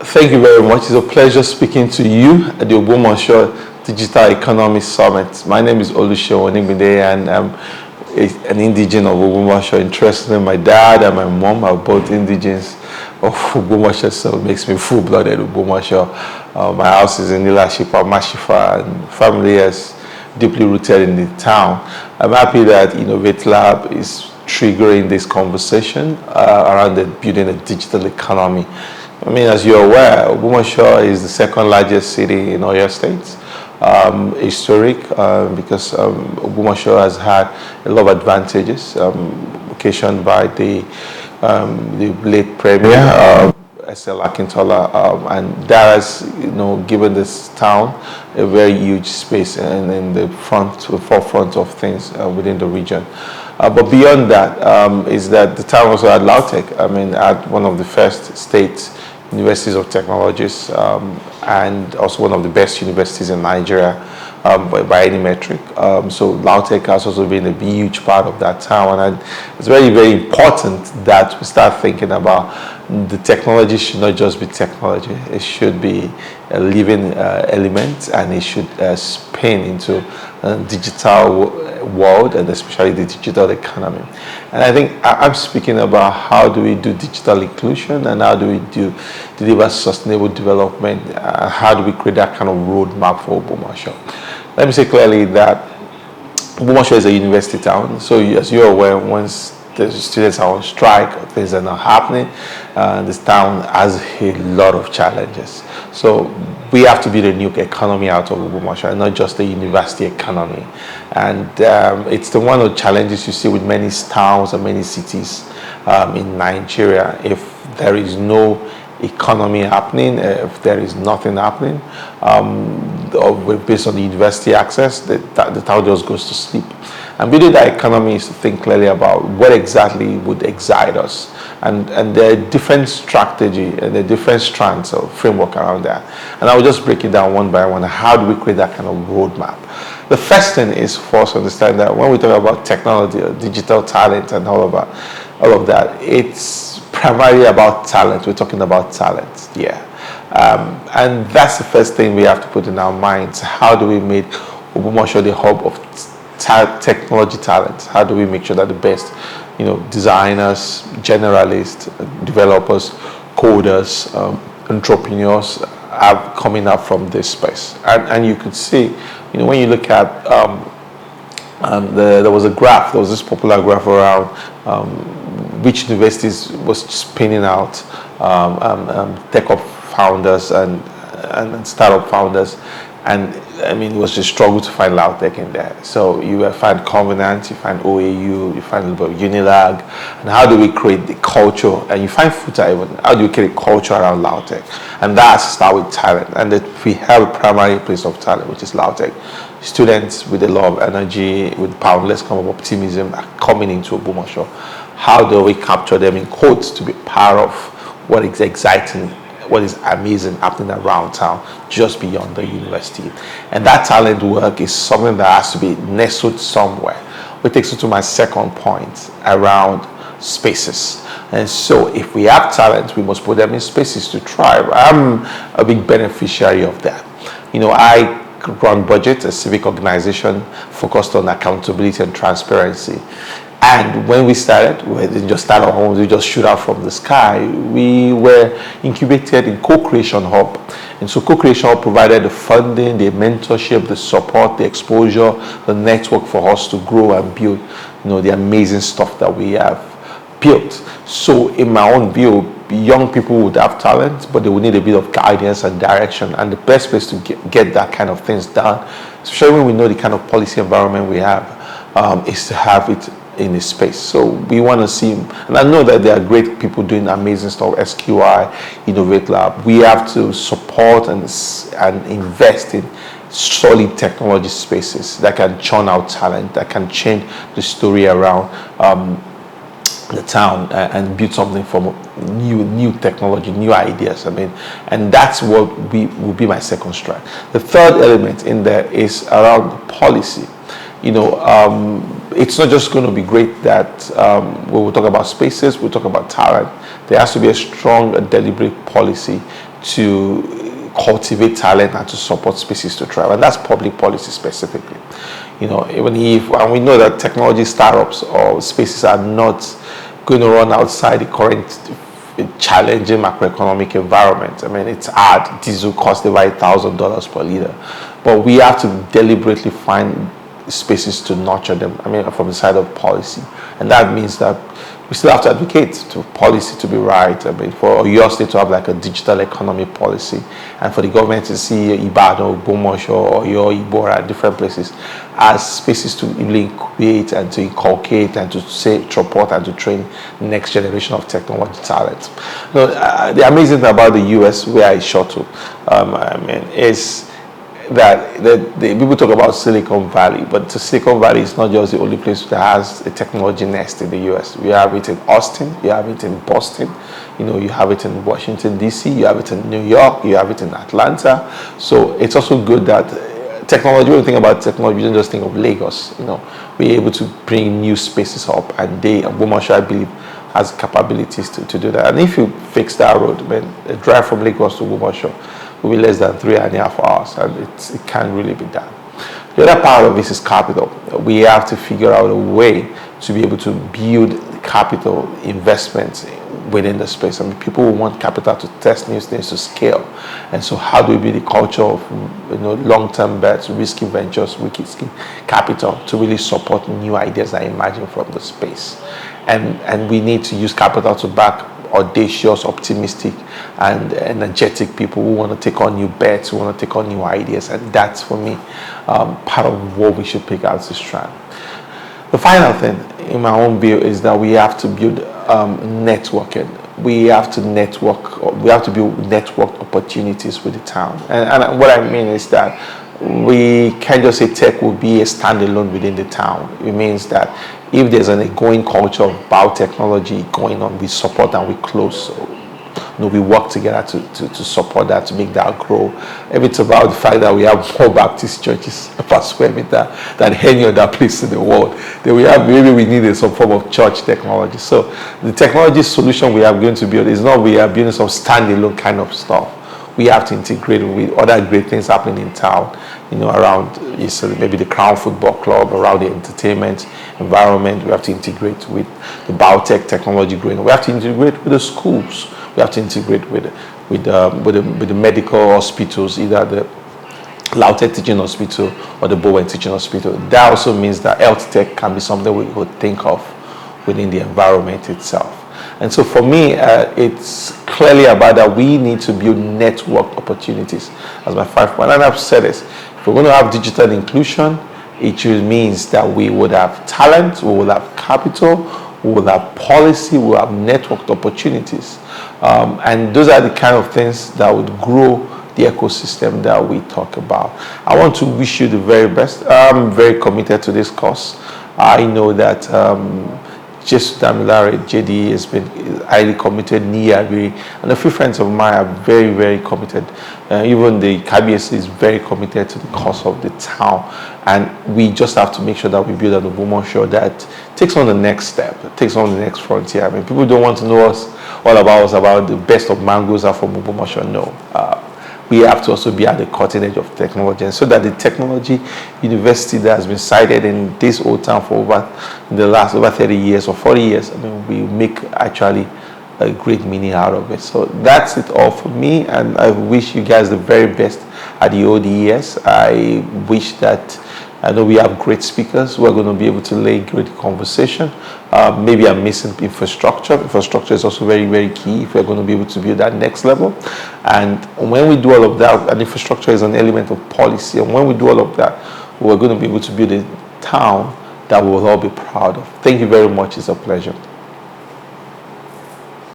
Thank you very much. It's a pleasure speaking to you at the Ogbomoso Digital Economy Summit. My name is Oluseun Onigbinde, and I'm an indigene of Ogbomoso. Interestingly, my dad and my mom are both indigenes of Ogbomoso, so it makes me full-blooded Ogbomoso. My house is in Ilashipa, Mashifa, and family is deeply rooted in the town. I'm happy that Innovate Lab is triggering this conversation around the building a digital economy. I mean, as you're aware, Ogbomoso is the second largest city in Oyo State. Historic because Ogbomoso has had a lot of advantages occasioned by the late Premier S.L. Akintola, and that has given this town a very huge space in the forefront of things within the region. But beyond that is that the town also had LAUTECH. I mean, at one of the first state universities of technologies, and also one of the best universities in Nigeria by any metric. So LAUTECH has also been a huge part of that town, and it's very, very important that we start thinking about the technology should not just be technology. It should be a living element, and it should spin into a digital world, and especially the digital economy. And I think I'm speaking about how do we do digital inclusion, and how do we deliver sustainable development, how do we create that kind of roadmap for Ogbomoso. Let me say clearly that Ogbomoso is a university town, so as you're aware, once the students are on strike, things are not happening, this town has a lot of challenges. So we have to build a new economy out of Ogbomoso, and not just a university economy. And it's the one of the challenges you see with many towns and many cities in Nigeria. If there is no economy happening, if there is nothing happening, based on the university access, the town just goes to sleep. And building that economy is to think clearly about what exactly would excite us. And there are different strategy and there are different strands of framework around that. And I will just break it down one by one. How do we create that kind of roadmap? The first thing is for us to understand that when we talk about technology or digital talent and all of that, it's primarily about talent. We're talking about talent, yeah. And that's the first thing we have to put in our minds. How do we make Ogbomoso the hub of technology talent? How do we make sure that the best, designers, generalists, developers, coders, entrepreneurs are coming up from this space? And you could see, when you look at there was a graph. There was this popular graph around which universities was spinning out tech founders and startup founders. And I mean, it was a struggle to find LAUTECH in there. So you will find Covenant, you find OAU, you find a little bit of Unilag. And how do we create the culture? And you find FUTA even. How do you create a culture around LAUTECH? And that starts with talent. And that we have a primary place of talent, which is LAUTECH. Students with a lot of energy, with boundless kind of optimism are coming into Ogbomoso. How do we capture them in quotes to be part of what is exciting, what is amazing happening around town, just beyond the university? And that talent work is something that has to be nestled somewhere, which takes me to my second point around spaces. And so if we have talent, we must put them in spaces to thrive. I'm a big beneficiary of that. I run Budget, a civic organization focused on accountability and transparency. And when we started, we didn't just start our homes, we just shoot out from the sky. We were incubated in Co-Creation Hub. And so Co-Creation Hub provided the funding, the mentorship, the support, the exposure, the network for us to grow and build, the amazing stuff that we have built. So in my own view, young people would have talent, but they would need a bit of guidance and direction. And the best place to get that kind of things done, especially when we know the kind of policy environment we have, is to have it in a space. So we want to see, and I know that there are great people doing amazing stuff, SQI, Innovate Lab. We have to support and invest in solid technology spaces that can churn out talent, that can change the story around the town and build something from new technology, new ideas. I mean, and that's what will be my second strike. The third element in there is around policy. It's not just going to be great that when we talk about spaces, we talk about talent. There has to be a strong, deliberate policy to cultivate talent and to support spaces to thrive, and that's public policy specifically. Even if, and we know that technology startups or spaces are not going to run outside the current challenging macroeconomic environment. I mean, it's hard. Diesel costs about $1,000 per liter, but we have to deliberately find spaces to nurture them. I mean, from the side of policy, and that means that we still have to advocate to policy to be right. I mean, for your state to have like a digital economy policy, and for the government to see Ibadan, Ogbomoso, or your Ibora, different places as spaces to really create and to inculcate and to support and to train the next generation of technology talent. The amazing thing about the US, where I shot to, is that the people talk about Silicon Valley, but Silicon Valley is not just the only place that has a technology nest in the US. We have it in Austin, you have it in Boston, you have it in Washington, D.C., you have it in New York, you have it in Atlanta. So it's also good that technology, when you think about technology, you don't just think of Lagos. We're able to bring new spaces up, and Ogbomoso, I believe, has capabilities to do that. And if you fix that road, man, a drive from Lagos to Ogbomoso will be less than 3.5 hours, and it can really be done. The other part of this is capital. We have to figure out a way to be able to build capital investments within the space. I mean, people will want capital to test new things, to scale. And so how do we build the culture of long-term bets, risky ventures, risky capital to really support new ideas that emerging from the space? And we need to use capital to back audacious, optimistic, and energetic people who want to take on new bets, who want to take on new ideas. And that's, for me, part of what we should pick out this strand. The final thing, in my own view, is that we have to build networking. We have to network. We have to build network opportunities with the town. And what I mean is that we can't just say tech will be a standalone within the town. It means that if there's an ongoing culture of biotechnology going on, we support and we close. We work together to support that, to make that grow. If it's about the fact that we have more Baptist churches per square meter than any other place in the world, then maybe we need some form of church technology. So the technology solution we are going to build is not we are building some standalone kind of stuff. We have to integrate with other great things happening in town, around maybe the Crown Football Club, around the entertainment environment. We have to integrate with the biotech technology growing. We have to integrate with the schools. We have to integrate with the medical hospitals, either the Lautech Teaching Hospital or the Bowen Teaching Hospital. That also means that health tech can be something we could think of within the environment itself. And so for me, it's clearly about that we need to build network opportunities as my 5 point. And I've said this, if we're going to have digital inclusion, it means that we would have talent, we will have capital, we will have policy, we will have networked opportunities. And those are the kind of things that would grow the ecosystem that we talk about. I want to wish you the very best. I'm very committed to this course. I know that Jesus Damilare, JD, has been highly committed, Niagari, and a few friends of mine are very, very committed. Even the KBS is very committed to the cause of the town. And we just have to make sure that we build an Ogbomoso that takes on the next step, takes on the next frontier. I mean, people don't want to know all about us, about the best of mangoes are from Ogbomoso. No. We have to also be at the cutting edge of technology, and so that the technology university that has been cited in this old town for over 30 years or 40 years, I mean, we make actually a great meaning out of it. So that's it all for me, and I wish you guys the very best at the ODS. I wish that, I know we have great speakers who are going to be able to lay great conversation. Maybe I'm missing infrastructure. Infrastructure is also very, very key if we're going to be able to build that next level. And when we do all of that, and infrastructure is an element of policy, and when we do all of that, we're going to be able to build a town that we will all be proud of. Thank you very much. It's a pleasure.